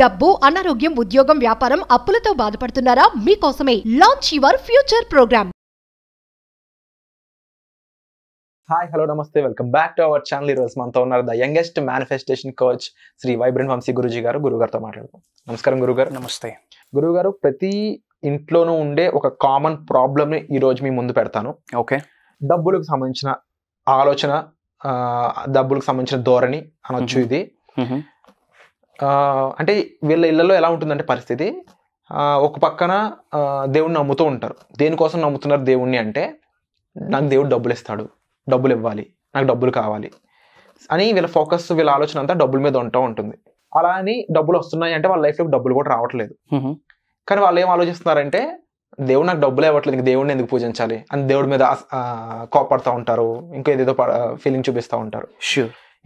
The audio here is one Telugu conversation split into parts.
డబ్బు, అనారోగ్యం, ఉద్యోగం, వ్యాపారం, అప్పులతో బాధపడుతున్నారా? మీకోసమే launch your future program. Hi, hello, నమస్తే, welcome back to our channel. ఈరోజు మనతో ఉన్నారు the youngest manifestation coach Shri vibrant Vamshi Guruji గారు. గురుగారితో మాట్లాడదాం. నమస్కారం గురుగారు. నమస్తే గురుగారు. ప్రతి ఇంట్లోనూ ఉండే ఒక కామన్ ప్రాబ్లమ్ని ఈరోజు మీ ముందు పెడతాను. ఓకే. డబ్బులకు సంబంధించిన ఆలోచన, డబ్బులకు సంబంధించిన ధోరణి అనొచ్చు ఇది. అంటే వీళ్ళ ఇళ్లలో ఎలా ఉంటుందంటే పరిస్థితి, ఒక పక్కన దేవుడిని నమ్ముతూ ఉంటారు. దేనికోసం నమ్ముతున్నారు దేవుణ్ణి అంటే, నాకు దేవుడు డబ్బులు ఇస్తాడు, డబ్బులు ఇవ్వాలి, నాకు డబ్బులు కావాలి అని వీళ్ళ ఫోకస్, వీళ్ళ ఆలోచన అంతా డబ్బుల మీద ఉంటూ ఉంటుంది. అలా అని డబ్బులు వస్తున్నాయి అంటే వాళ్ళ లైఫ్లో డబ్బులు కూడా రావట్లేదు. కానీ వాళ్ళు ఏం ఆలోచిస్తున్నారంటే, దేవుడు నాకు డబ్బులు ఇవ్వట్లేదు, ఇంక దేవుడిని ఎందుకు పూజించాలి అని దేవుడి మీద కోపడుతూ ఉంటారు. ఇంకో ఏదేదో ఫీలింగ్ చూపిస్తూ ఉంటారు.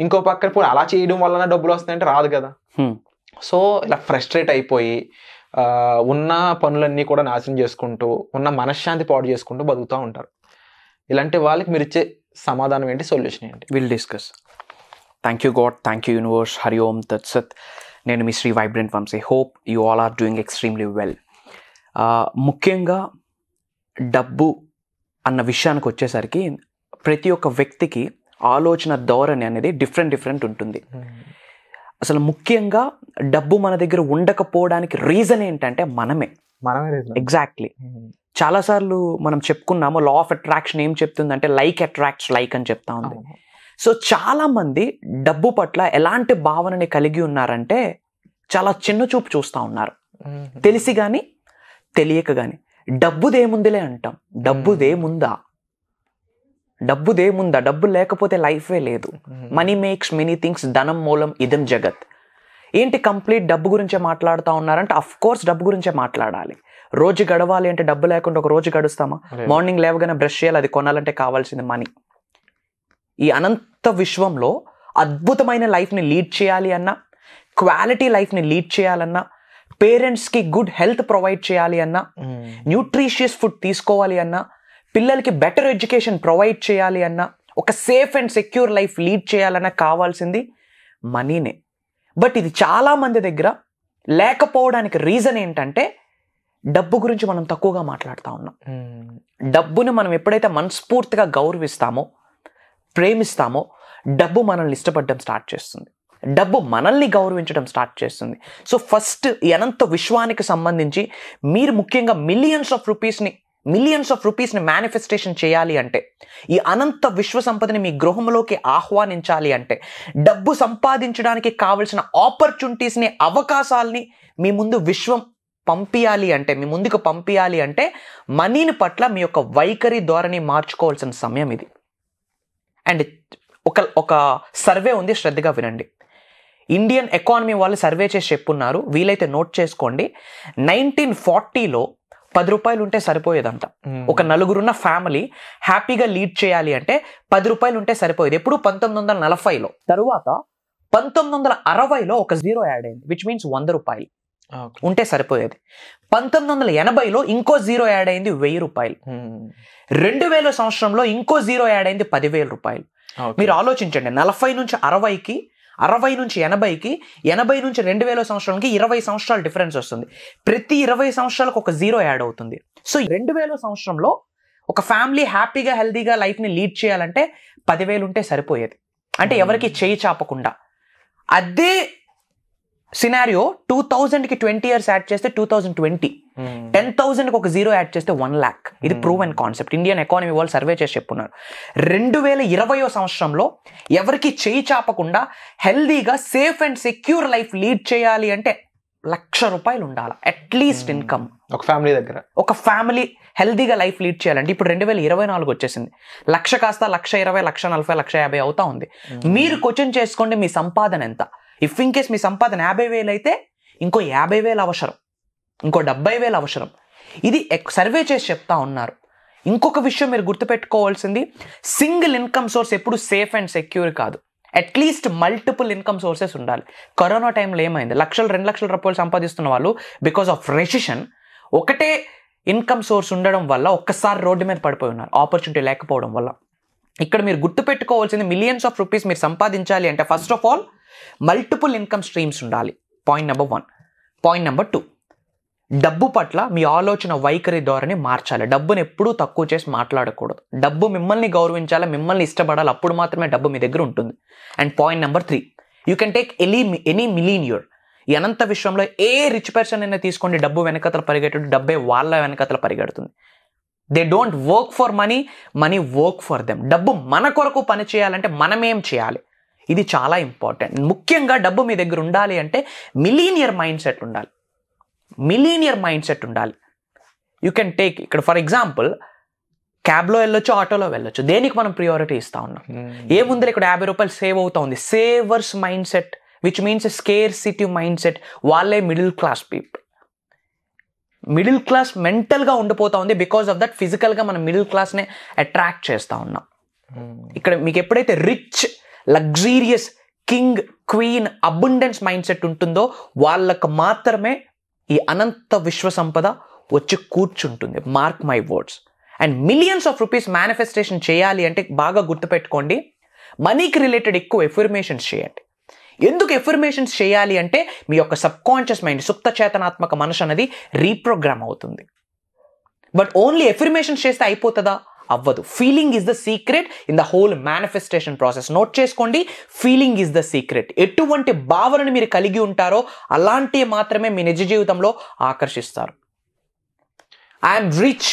ఇంకో పక్కన పోయి అలా చేయడం వలన డబ్బులు వస్తాయంటే రాదు కదా. సో ఇలా ఫ్రస్ట్రేట్ అయిపోయి ఉన్న పనులన్నీ కూడా నాశనం చేసుకుంటూ, ఉన్న మనశ్శాంతి పాడు చేసుకుంటూ బతుకుతూ ఉంటారు. ఇలాంటి వాళ్ళకి మీరు ఇచ్చే సమాధానం ఏంటి, సొల్యూషన్ ఏంటి? Will discuss. Thank you God, thank you universe, హరి ఓం తత్సత్. నేను మీ Shri vibrant Vamshi. Hope you all are doing extremely well. ముఖ్యంగా డబ్బు అన్న విషయానికి వచ్చేసరికి ప్రతి ఒక్క వ్యక్తికి ఆలోచన ధోరణి అనేది డిఫరెంట్ ఉంటుంది. అసలు ముఖ్యంగా డబ్బు మన దగ్గర ఉండకపోవడానికి రీజన్ ఏంటంటే మనమే. ఎగ్జాక్ట్లీ. చాలాసార్లు మనం చెప్పుకున్నాము, లా ఆఫ్ అట్రాక్షన్ ఏం చెప్తుందంటే లైక్ అట్రాక్ట్స్ లైక్ అని చెప్తా ఉంది. సో చాలా మంది డబ్బు పట్ల ఎలాంటి భావనని కలిగి ఉన్నారంటే చాలా చిన్న చూపు చూస్తూ ఉన్నారు. తెలిసి కానీ తెలియక కానీ. డబ్బుదేముందిలే అంటాం. డబ్బుదేముందా? డబ్బు లేకపోతే లైఫే లేదు. మనీ మేక్స్ మెనీ థింగ్స్, ధనం మూలం ఇదం జగత్. ఏంటి కంప్లీట్ డబ్బు గురించే మాట్లాడుతూ ఉన్నారంటే, అఫ్ కోర్స్ డబ్బు గురించే మాట్లాడాలి. రోజు గడవాలి అంటే డబ్బు లేకుండా ఒక రోజు గడుస్తామా? మార్నింగ్ లేవగానే బ్రష్ చేయాలి, అది కొనాలంటే కావాల్సింది మనీ. ఈ అనంత విశ్వంలో అద్భుతమైన లైఫ్ని లీడ్ చేయాలి అన్నా, క్వాలిటీ లైఫ్ని లీడ్ చేయాలన్నా, పేరెంట్స్కి గుడ్ హెల్త్ ప్రొవైడ్ చేయాలి అన్నా, న్యూట్రిషియస్ ఫుడ్ తీసుకోవాలి అన్నా, పిల్లలకి బెటర్ ఎడ్యుకేషన్ ప్రొవైడ్ చేయాలి అన్నా, ఒక safe and secure life lead చేయాలన్నా కావాల్సింది మనీనే. బట్ ఇది చాలామంది దగ్గర లేకపోవడానికి రీజన్ ఏంటంటే, డబ్బు గురించి మనం తక్కువగా మాట్లాడుతూ ఉన్నాం. డబ్బుని మనం ఎప్పుడైతే మనస్ఫూర్తిగా గౌరవిస్తామో, ప్రేమిస్తామో, డబ్బు మనల్ని ఇష్టపడడం స్టార్ట్ చేస్తుంది. డబ్బు మనల్ని గౌరవించడం స్టార్ట్ చేస్తుంది. సో ఫస్ట్ ఈ అనంత విశ్వానికి సంబంధించి మీరు ముఖ్యంగా మిలియన్స్ ఆఫ్ రూపీస్ని మేనిఫెస్టేషన్ చేయాలి అంటే, ఈ అనంత విశ్వ సంపదని మీ గృహంలోకి ఆహ్వానించాలి అంటే, డబ్బు సంపాదించడానికి కావలసిన ఆపర్చునిటీస్ని, అవకాశాలని మీ ముందు విశ్వం పంపించాలి అంటే, మీ ముందుకు పంపించాలి అంటే, మనీని పట్ల మీ యొక్క వైఖరి ధోరణి మార్చుకోవాల్సిన సమయం ఇది. అండ్ ఒక సర్వే ఉంది, శ్రద్ధగా వినండి. ఇండియన్ ఎకానమీ వాళ్ళు సర్వే చేసి చెప్పున్నారు, వీలైతే నోట్ చేసుకోండి. 1940లో 10 రూపాయలు ఉంటే సరిపోయేదంట. ఒక నలుగురున్న ఫ్యామిలీ హ్యాపీగా లీడ్ చేయాలి అంటే 10 రూపాయలు ఉంటే సరిపోయేది. ఎప్పుడు 1940లో. తరువాత 1960లో ఒక జీరో యాడ్ అయింది, విచ్ మీన్స్ 100 రూపాయలు ఉంటే సరిపోయేది. 1980లో ఇంకో జీరో యాడ్ అయింది, 1000 రూపాయలు. 2000 సంవత్సరంలో ఇంకో జీరో యాడ్ అయింది, 10,000 రూపాయలు. మీరు ఆలోచించండి, 40 నుంచి 60కి, 60 నుంచి 80కి, 80 నుంచి 2000 సంవత్సరాలకి 20 సంవత్సరాల డిఫరెన్స్ వస్తుంది. ప్రతి 20 సంవత్సరాలకు ఒక జీరో యాడ్ అవుతుంది. సో 2000 సంవత్సరంలో ఒక ఫ్యామిలీ హ్యాపీగా హెల్తీగా లైఫ్ని లీడ్ చేయాలంటే 10,000 ఉంటే సరిపోయేది. అంటే ఎవరికి చేయి చాపకుండా. అదే సినారియో 2000కి 20 ఇయర్స్ యాడ్ చేస్తే 2020, 10,000కి ఒక జీరో యాడ్ చేస్తే 1 lakh. ఇది prove and concept. Indian economy వాళ్ళు సర్వే చేసి చెప్పున్నారు. 2020 సంవత్సరంలో ఎవరికి చేయి చాపకుండా హెల్దీగా safe and secure life lead చేయాలి అంటే 1,00,000 రూపాయలు ఉండాలి అట్లీస్ట్ ఇన్కమ్. ఒక ఫ్యామిలీ దగ్గర, ఒక ఫ్యామిలీ హెల్దీగా లైఫ్ లీడ్ చేయాలంటే, ఇప్పుడు 2024 వచ్చేసింది. 1,00,000 కాస్త 1,20,000, 1,40,000, 1,50,000 అవుతా ఉంది. మీరు క్వశ్చన్ చేసుకోండి మీ సంపాదన ఎంత. ఇఫ్ ఇన్ కేస్ మీ సంపాదన 50,000 అయితే ఇంకో 50,000 అవసరం, ఇంకో 70,000 అవసరం. ఇది సర్వే చేసి చెప్తా ఉన్నారు. ఇంకొక విషయం మీరు గుర్తుపెట్టుకోవాల్సింది, సింగిల్ ఇన్కమ్ సోర్స్ ఎప్పుడు సేఫ్ అండ్ సెక్యూర్ కాదు. అట్లీస్ట్ మల్టిపుల్ ఇన్కమ్ సోర్సెస్ ఉండాలి. కరోనా టైంలో ఏమైంది, 1,00,000-2,00,000 రూపాయలు సంపాదిస్తున్న వాళ్ళు బికాస్ ఆఫ్ రెసిషన్ ఒకటే ఇన్కమ్ సోర్స్ ఉండడం వల్ల ఒక్కసారి రోడ్డు మీద పడిపోయి ఉన్నారు, ఆపర్చునిటీ లేకపోవడం వల్ల. ఇక్కడ మీరు గుర్తుపెట్టుకోవాల్సింది, మిలియన్స్ ఆఫ్ రూపీస్ మీరు సంపాదించాలి అంటే first of all multiple income streams ఉండాలి. Point number 1. పాయింట్ నెంబర్ 2, డబ్బు పట్ల మీ ఆలోచన వైఖరి ధోరణి మార్చాలి. డబ్బుని ఎప్పుడూ తక్కువ చేసి మాట్లాడకూడదు. డబ్బు మిమ్మల్ని గౌరవించాలి, మిమ్మల్ని ఇష్టపడాలి, అప్పుడు మాత్రమే డబ్బు మీ దగ్గర ఉంటుంది. And point number 3, you can take any millionaire. ఈ అనంత విశ్వంలో ఏ రిచ్ పర్సన్ అయినా తీసుకోండి, డబ్బు వెనకతల పరిగెట్టు, డబ్బే వాళ్ళ వెనకతల పరిగెడుతుంది. They don't work for money, money work for them. డబ్బు మన కొరకు పని చేయాలంటే మనమేం చేయాలి, ఇది చాలా ఇంపార్టెంట్. ముఖ్యంగా డబ్బు మీ దగ్గర ఉండాలి అంటే మిలీనియర్ మైండ్ సెట్ ఉండాలి. మిలీనియర్ మైండ్ సెట్ ఉండాలి. యూ కెన్ టేక్, ఇక్కడ ఫర్ ఎగ్జాంపుల్ క్యాబ్లో వెళ్ళొచ్చు, ఆటోలో వెళ్ళొచ్చు, దేనికి మనం ప్రియారిటీ ఇస్తా ఉన్నాం? ఏముంది, ఇక్కడ 50 రూపాయలు సేవ్ అవుతా ఉంది. Savers mind set, which means scarcity mind set. వాళ్ళే middle class people. Middle class మెంటల్గా ఉండిపోతా ఉంది. బికాస్ ఆఫ్ దట్ ఫిజికల్గా మనం మిడిల్ క్లాస్నే అట్రాక్ట్ చేస్తూ ఉన్నాం. ఇక్కడ మీకు ఎప్పుడైతే rich, luxurious, king, queen, abundance mind set ఉంటుందో వాళ్ళకు మాత్రమే ఈ అనంత విశ్వ సంపద వచ్చి కూర్చుంటుంది. Mark my words. And millions of rupees manifestation చేయాలి అంటే బాగా గుర్తుపెట్టుకోండి, మనీకి రిలేటెడ్ ఎక్కువ ఎఫర్మేషన్స్ చేయండి. ఎందుకు ఎఫర్మేషన్స్ చేయాలి అంటే మీ యొక్క సబ్ కాన్షియస్ మైండ్, సుప్త చేతనాత్మక మనసు అనేది రీప్రోగ్రామ్ అవుతుంది. బట్ ఓన్లీ ఎఫర్మేషన్స్ చేస్తే అయిపోతుందా? అవ్వదు. Feeling is the secret in the whole manifestation process. Note చేసుకోండి, ఫీలింగ్ ఈజ్ ద సీక్రెట్. ఎటువంటి భావనను మీరు కలిగి ఉంటారో అలాంటివి మాత్రమే మీ నిజ జీవితంలో ఆకర్షిస్తారు. I'm rich,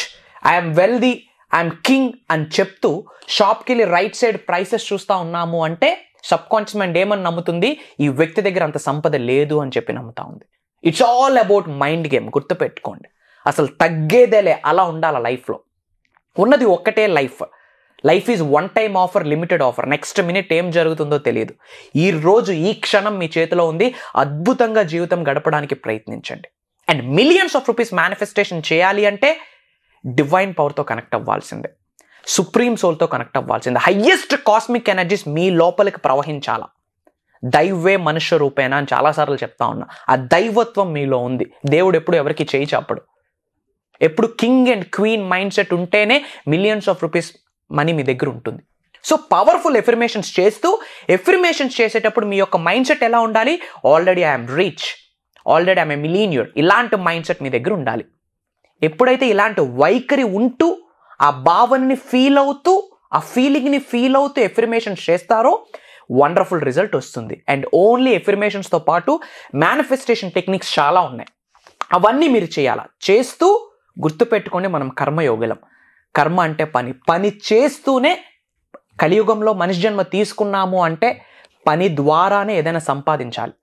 I'm wealthy, I'm king అని చెప్తూ షాప్కి వెళ్ళి రైట్ సైడ్ ప్రైసెస్ చూస్తూ ఉన్నాము అంటే సబ్ కాన్షియస్ మైండ్ ఏమని నమ్ముతుంది? ఈ వ్యక్తి దగ్గర అంత సంపద లేదు అని చెప్పి నమ్ముతా ఉంది. It's all about mind game. గుర్తుపెట్టుకోండి, అసలు తగ్గేదేలే. అలా ఉండాలి లైఫ్లో. ఉన్నది ఒక్కటే life. Life is one time offer, limited offer. Next minute ఏం జరుగుతుందో తెలియదు. ఈ రోజు, ఈ క్షణం మీ చేతిలో ఉంది. అద్భుతంగా జీవితం గడపడానికి ప్రయత్నించండి. And millions of rupees manifestation చేయాలి అంటే డివైన్ పవర్తో కనెక్ట్ అవ్వాల్సిందే, సుప్రీం సోల్తో కనెక్ట్ అవ్వాల్సిందే. హయ్యెస్ట్ కాస్మిక్ ఎనర్జీస్ మీ లోపలికి ప్రవహించాలా. దైవే మనుష్య రూపేణ అని చాలాసార్లు చెప్తా ఉన్నా. ఆ దైవత్వం మీలో ఉంది. దేవుడు ఎప్పుడు ఎవరికి చేయి చాపడు. ఎప్పుడు king and queen mind set ఉంటేనే మిలియన్స్ ఆఫ్ రూపీస్ మనీ మీ దగ్గర ఉంటుంది. సో పవర్ఫుల్ ఎఫర్మేషన్స్ చేస్తూ, ఎఫర్మేషన్స్ చేసేటప్పుడు మీ యొక్క మైండ్ సెట్ ఎలా ఉండాలి? Already I'm rich, already I'm a millionaire, ఇలాంటి మైండ్ సెట్ మీ దగ్గర ఉండాలి. ఎప్పుడైతే ఇలాంటి వైఖరి ఉంటూ, ఆ భావనని ఫీల్ అవుతూ, ఆ ఫీలింగ్ని ఫీల్ అవుతూ ఎఫర్మేషన్స్ చేస్తారో వండర్ఫుల్ రిజల్ట్ వస్తుంది. అండ్ ఓన్లీ ఎఫర్మేషన్స్తో పాటు మేనిఫెస్టేషన్ టెక్నిక్స్ చాలా ఉన్నాయి. అవన్నీ మీరు చేయాలా. చేస్తూ గుర్తుపెట్టుకోండి, మనం కర్మయోగులం. కర్మ అంటే పని. పని చేస్తూనే కలియుగంలో మనిషి జన్మ తీసుకున్నాము అంటే పని ద్వారానే ఏదైనా సంపాదించాలి.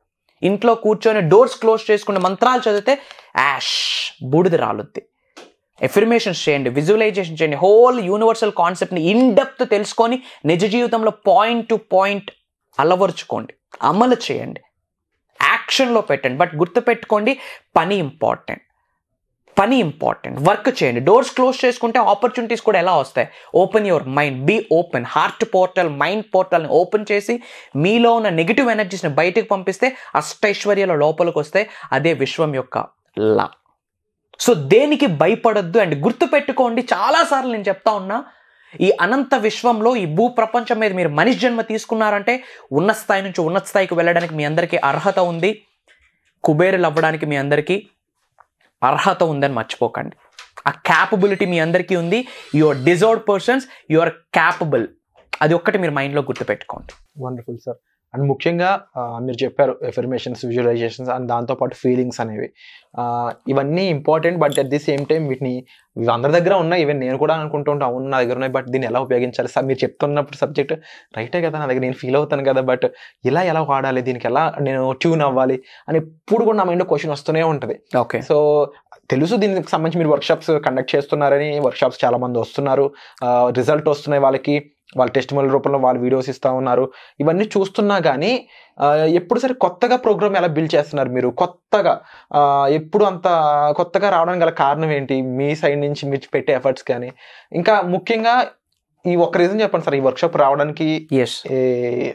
ఇంట్లో కూర్చొని డోర్స్ క్లోజ్ చేసుకుని మంత్రాలు చదివితే యాష్ బూడిద రాలుద్ది. ఎఫర్మేషన్స్ చేయండి, విజువలైజేషన్ చేయండి, హోల్ యూనివర్సల్ కాన్సెప్ట్ని ఇన్ డెప్త్ తెలుసుకొని నిజ జీవితంలో పాయింట్ టు పాయింట్ అలవరుచుకోండి, అమలు చేయండి, యాక్షన్లో పెట్టండి. బట్ గుర్తుపెట్టుకోండి, పని ఇంపార్టెంట్. పని ఇంపార్టెంట్. వర్క్ చేయండి. డోర్స్ క్లోజ్ చేసుకుంటే ఆపర్చునిటీస్ కూడా ఎలా వస్తాయి? Open your mind, be open. Heart portal, mind పోర్టల్ని ఓపెన్ చేసి మీలో ఉన్న నెగిటివ్ ఎనర్జీస్ని బయటకు పంపిస్తే అష్టైశ్వర్యాల లోపలికి వస్తే అదే విశ్వం యొక్క లా. సో దేనికి భయపడొద్దు. అండ్ గుర్తుపెట్టుకోండి, చాలాసార్లు నేను చెప్తా ఉన్నా, ఈ అనంత విశ్వంలో, ఈ భూ ప్రపంచం మీద మీరు మనిషి జన్మ తీసుకున్నారంటే ఉన్నత స్థాయి నుంచి ఉన్నత స్థాయికి వెళ్ళడానికి మీ అందరికీ అర్హత ఉంది. కుబేరులు అవ్వడానికి మీ అందరికీ అర్హత ఉందని మర్చిపోకండి. ఆ క్యాపబిలిటీ మీ అందరికీ ఉంది. Your deserved persons, your capable. అది ఒక్కటి మీరు మైండ్లో గుర్తుపెట్టుకోండి. Wonderful sir. అండ్ ముఖ్యంగా మీరు చెప్పారు ఎఫర్మేషన్స్, విజువలైజేషన్స్ అండ్ దాంతోపాటు ఫీలింగ్స్ అనేవి, ఇవన్నీ important. But at the same time వీటిని అందరి దగ్గర ఉన్నాయి. ఈవెన్ నేను కూడా అనుకుంటూ ఉంటాను, అవును నా దగ్గర ఉన్నాయి, బట్ దీన్ని ఎలా ఉపయోగించాలి సార్? మీరు చెప్తున్నప్పుడు సబ్జెక్ట్ రైటే కదా, నా దగ్గర నేను ఫీల్ అవుతాను కదా, బట్ ఎలా వాడాలి, దీనికి ఎలా నేను ట్యూన్ అవ్వాలి అని ఇప్పుడు కూడా నా మైండ్లో క్వశ్చన్ వస్తూనే ఉంటుంది. ఓకే. సో తెలుసు దీనికి సంబంధించి మీరు వర్క్షాప్స్ కండక్ట్ చేస్తున్నారని, వర్క్షాప్స్ చాలా మంది వస్తున్నారు, రిజల్ట్ వస్తున్నాయి వాళ్ళకి, వాళ్ళ టెస్టిమోనియల్ రూపంలో వాళ్ళు వీడియోస్ ఇస్తూ ఉన్నారు. ఇవన్నీ చూస్తున్నా కానీ ఎప్పుడు సరే కొత్తగా ప్రోగ్రామ్ ఎలా బిల్డ్ చేస్తున్నారు మీరు? కొత్తగా ఎప్పుడు అంత కొత్తగా రావడానికి గల కారణం ఏంటి? మీ సైడ్ నుంచి మీరు పెట్టే ఎఫర్ట్స్ కానీ, ఇంకా ముఖ్యంగా ఈ ఒక్క రీజన్ చెప్పండి సార్, ఈ వర్క్షాప్ రావడానికి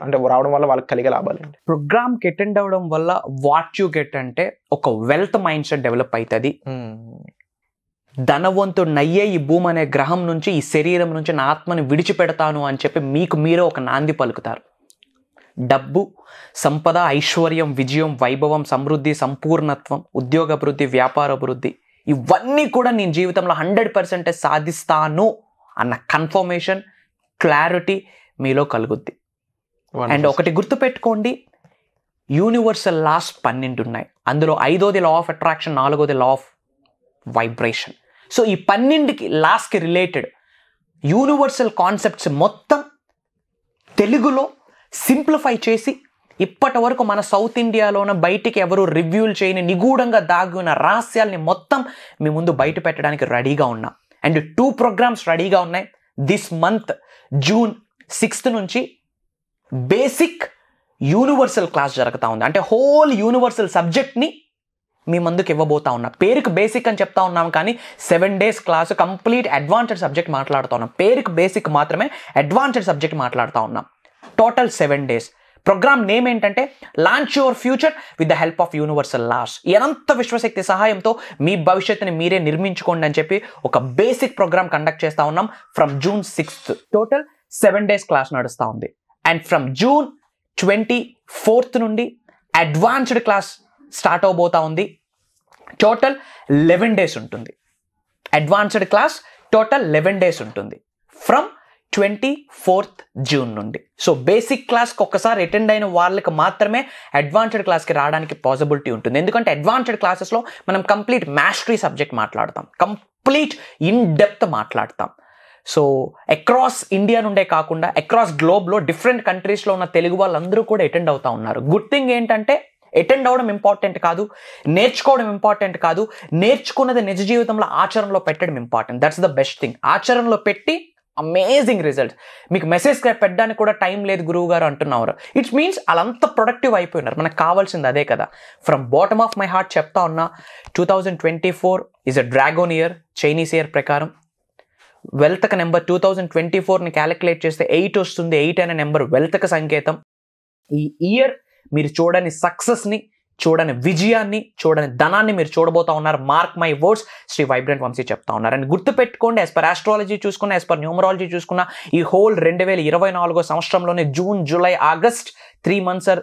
అంటే రావడం వల్ల వాళ్ళకి కలిగే లాభాలు ఏంటి? ప్రోగ్రామ్కి అటెండ్ అవ్వడం వల్ల వాట్ యు గెట్ అంటే ఒక వెల్త్ మైండ్ సెట్ డెవలప్ అవుతుంది. ధనవంతుడు నయ్యే ఈ భూమి అనే గ్రహం నుంచి, ఈ శరీరం నుంచి నా ఆత్మని విడిచిపెడతాను అని చెప్పి మీకు మీరే ఒక నాంది పలుకుతారు. డబ్బు, సంపద, ఐశ్వర్యం, విజయం, వైభవం, సమృద్ధి, సంపూర్ణత్వం, ఉద్యోగాభివృద్ధి, వ్యాపారాభివృద్ధి, ఇవన్నీ కూడా నేను జీవితంలో 100% సాధిస్తాను అన్న కన్ఫర్మేషన్, క్లారిటీ మీలో కలుగుద్ది. అండ్ ఒకటి గుర్తుపెట్టుకోండి, యూనివర్సల్ లాస్ 12 ఉన్నాయి. అందులో 5వది లా ఆఫ్ అట్రాక్షన్, 4వది లా ఆఫ్ వైబ్రేషన్. సో ఈ 12కి లాస్కి రిలేటెడ్ యూనివర్సల్ కాన్సెప్ట్స్ మొత్తం తెలుగులో సింప్లిఫై చేసి ఇప్పటి వరకు మన సౌత్ ఇండియాలోన బయటికి ఎవరు రివ్యూలు చేయని నిగూఢంగా దాగి ఉన్న రహస్యాల్ని మొత్తం మీ ముందు బయట పెట్టడానికి రెడీగా ఉన్నాం. అండ్ 2 ప్రోగ్రామ్స్ రెడీగా ఉన్నాయి. దిస్ మంత్ June 6th నుంచి బేసిక్ యూనివర్సల్ క్లాస్ జరుగుతూ ఉంది. అంటే హోల్ యూనివర్సల్ సబ్జెక్ట్ని మీ ముందుకు ఇవ్వబోతా ఉన్నా. పేరుకి బేసిక్ అని చెప్తా ఉన్నాం, కానీ 7 days class complete advanced subject మాట్లాడుతూ ఉన్నాం. పేరుకి బేసిక్ మాత్రమే, అడ్వాన్స్డ్ సబ్జెక్ట్ మాట్లాడుతూ ఉన్నాం. Total 7 days. ప్రోగ్రామ్ నేమ్ ఏంటంటే launch your future with the help of universal laws. అనంత విశ్వశక్తి సహాయంతో మీ భవిష్యత్తుని మీరే నిర్మించుకోండి అని చెప్పి ఒక బేసిక్ ప్రోగ్రామ్ కండక్ట్ చేస్తూ ఉన్నాం. From June 6th total 7 days class నడుస్తూ ఉంది. అండ్ ఫ్రమ్ June 24th నుండి అడ్వాన్స్డ్ క్లాస్ స్టార్ట్ అవబోతా ఉంది. టోటల్ 11 days ఉంటుంది. అడ్వాన్స్డ్ క్లాస్ టోటల్ 11 days ఉంటుంది ఫ్రమ్ 24th June నుండి. సో బేసిక్ క్లాస్కి ఒక్కసారి అటెండ్ అయిన వాళ్ళకి మాత్రమే అడ్వాన్స్డ్ క్లాస్కి రావడానికి పాసిబిలిటీ ఉంటుంది. ఎందుకంటే అడ్వాన్స్డ్ క్లాసెస్లో మనం కంప్లీట్ మాస్టరీ సబ్జెక్ట్ మాట్లాడతాం, కంప్లీట్ ఇన్ డెప్త్ మాట్లాడతాం. సో అక్రాస్ ఇండియా నుండే కాకుండా అక్రాస్ గ్లోబ్లో డిఫరెంట్ కంట్రీస్లో ఉన్న తెలుగు వాళ్ళందరూ కూడా అటెండ్ అవుతూ ఉన్నారు. గుడ్ థింగ్ ఏంటంటే అటెండ్ అవ్వడం ఇంపార్టెంట్ కాదు, నేర్చుకోవడం ఇంపార్టెంట్ కాదు, నేర్చుకున్నది నిజ జీవితంలో ఆచరణలో పెట్టడం important. That's the best thing. ఆచరణలో పెట్టి అమేజింగ్ రిజల్ట్స్. మీకు మెసేజ్ పెట్టడానికి కూడా టైం లేదు గురువు గారు అంటున్నారు. ఇట్స్ మీన్స్ వాళ్ళంతా ప్రొడక్టివ్ అయిపోయినారు. మనకు కావాల్సింది అదే కదా. From bottom of my heart చెప్తా ఉన్నా, 2024 is a dragon year. Chinese year ప్రకారం వెల్త్కి నెంబర్ 2024ని క్యాలిక్యులేట్ చేస్తే 8 వస్తుంది. 8 అనే నెంబర్ వెల్త్కి సంకేతం. ఈ ఇయర్ మీరు చూడని సక్సెస్ని, చూడని విజయాన్ని, చూడని ధనాన్ని మీరు చూడబోతా ఉన్నారు. Mark my words, Shri vibrant Vamshi చెప్తా ఉన్నారు. అండ్ గుర్తుపెట్టుకోండి, యాజ్ పర్ ఆస్ట్రాలజీ చూసుకున్నా, యాజ్ పర్ న్యూమరాలజీ చూసుకున్నా, ఈ హోల్ 2024 సంవత్సరంలోనే June, July, August 3 months are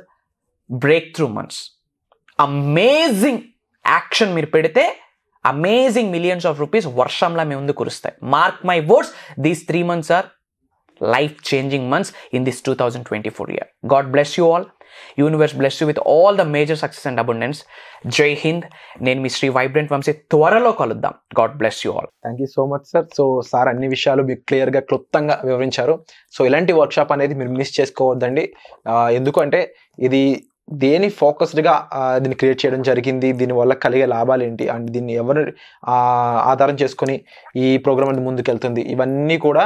breakthrough months. Amazing action మీరు పెడితే అమేజింగ్ మిలియన్స్ ఆఫ్ రూపీస్ వర్షంలా మీ ముందు కురుస్తాయి. Mark my words, these 3 months are life changing months in this 2024 year. God bless you all. Universe bless you with all the major success and abundance. Jai Hind. నేను మీ శ్రీ వైబ్రెంట్ వంశీ. త్వరలో కలుద్దాం. God bless you all. Thank you so much sir. So sir అన్ని విషయాలు మీకు క్లియర్గా క్లుప్తంగా వివరించారు. సో ఇలాంటి వర్క్షాప్ అనేది మీరు మిస్ చేసుకోవద్దండి. ఎందుకంటే ఇది దేని ఫోకస్డ్గా దీన్ని క్రియేట్ చేయడం జరిగింది, దీనివల్ల కలిగే లాభాలు ఏంటి, అండ్ దీన్ని ఎవరు ఆధారం చేసుకొని ఈ ప్రోగ్రామ్ అనేది ముందుకెళ్తుంది, ఇవన్నీ కూడా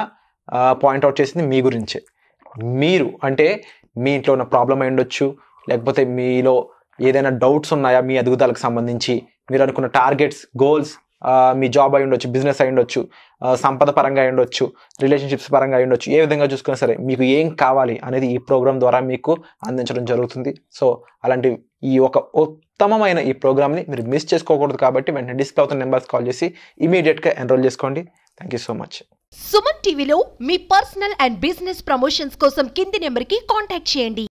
పాయింట్అవుట్ చేసింది మీ గురించే. మీరు అంటే మీ ఇంట్లో ఉన్న ప్రాబ్లం అయి ఉండొచ్చు, లేకపోతే మీలో ఏదైనా డౌట్స్ ఉన్నాయా మీ ఎదుగుదలకు సంబంధించి, మీరు అనుకున్న టార్గెట్స్, గోల్స్, మీ జాబ్ అయి ఉండొచ్చు, బిజినెస్ అయి ఉండొచ్చు, సంపద పరంగా అయి ఉండొచ్చు, రిలేషన్షిప్స్ పరంగా అయి ఉండొచ్చు, ఏ విధంగా చూసుకున్నా సరే మీకు ఏం కావాలి అనేది ఈ ప్రోగ్రామ్ ద్వారా మీకు అందించడం జరుగుతుంది. సో అలాంటి ఈ ఒక ఉత్తమమైన ఈ ప్రోగ్రామ్ని మీరు మిస్ చేసుకోకూడదు. కాబట్టి వెంటనే డిస్ప్లే అవుతున్న నెంబర్స్ కాల్ చేసి ఇమీడియట్గా ఎన్రోల్ చేసుకోండి. Thank you so much. Suman టీవీలో మీ పర్సనల్ అండ్ బిజినెస్ ప్రమోషన్స్ కోసం కింది నెంబర్కి కాంటాక్ట్ చేయండి.